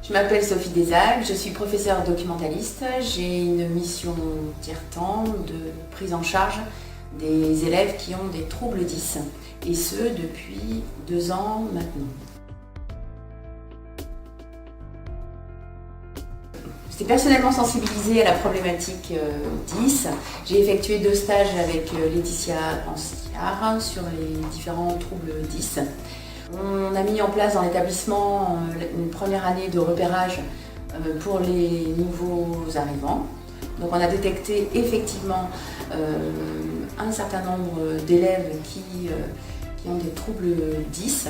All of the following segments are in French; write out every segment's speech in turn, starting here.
Je m'appelle Sophie Desalgues, je suis professeure documentaliste. J'ai une mission tiers-temps de prise en charge des élèves qui ont des troubles 10, et ce depuis 2 ans maintenant. J'étais personnellement sensibilisée à la problématique 10. J'ai effectué 2 stages avec Laetitia Anciard sur les différents troubles 10. On a mis en place dans l'établissement une première année de repérage pour les nouveaux arrivants. Donc on a détecté effectivement un certain nombre d'élèves qui ont des troubles 10.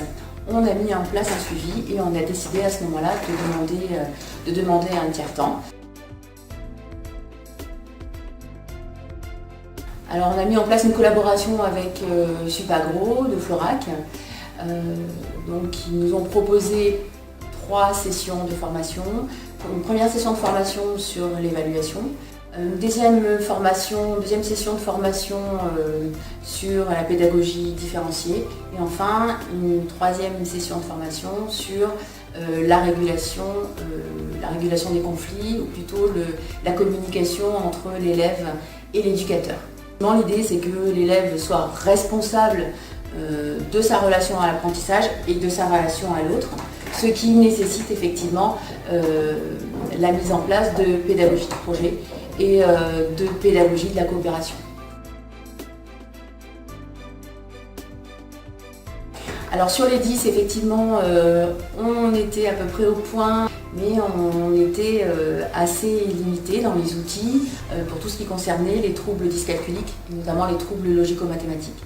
On a mis en place un suivi et on a décidé à ce moment-là de demander un tiers-temps. Alors on a mis en place une collaboration avec Supagro de Florac, qui nous ont proposé 3 sessions de formation. Une première session de formation sur l'évaluation, une deuxième session de formation sur la pédagogie différenciée, et enfin une 3e session de formation sur la régulation des conflits, ou plutôt la communication entre l'élève et l'éducateur. L'idée, c'est que l'élève soit responsable de sa relation à l'apprentissage et de sa relation à l'autre, ce qui nécessite effectivement la mise en place de pédagogie de projet et de pédagogie de la coopération. Alors sur les 10, effectivement, on était à peu près au point, mais on était assez limité dans les outils pour tout ce qui concernait les troubles dyscalculiques, notamment les troubles logico-mathématiques.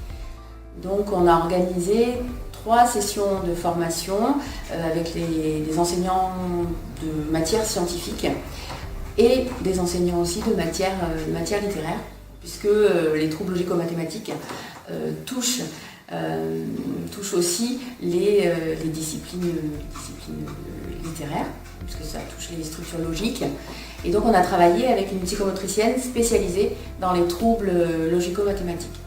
Donc on a organisé 3 sessions de formation avec des enseignants de matières scientifiques et des enseignants aussi de matières littéraires, puisque les troubles logico-mathématiques touchent aussi les disciplines littéraires, puisque ça touche les structures logiques. Et donc on a travaillé avec une psychomotricienne spécialisée dans les troubles logico-mathématiques.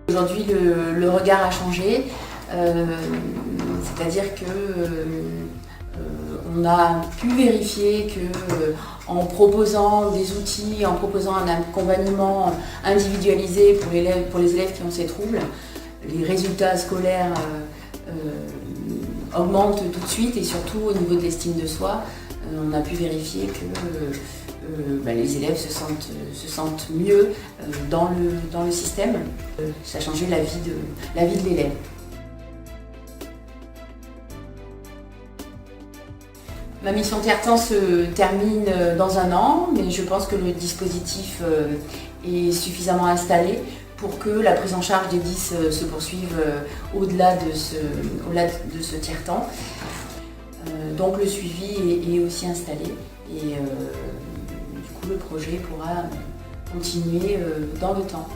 Aujourd'hui, le regard a changé, c'est-à-dire qu'on a pu vérifier qu'en proposant des outils, en proposant un accompagnement individualisé pour les élèves qui ont ces troubles, les résultats scolaires augmentent tout de suite, et surtout au niveau de l'estime de soi, on a pu vérifier que les élèves se sentent mieux dans le système. Ça a changé la vie de l'élève. Ma mission tiers-temps se termine dans 1 an, mais je pense que le dispositif est suffisamment installé pour que la prise en charge des 10 se poursuive au-delà de ce tiers-temps. Donc le suivi est aussi installé, et du coup le projet pourra continuer dans le temps.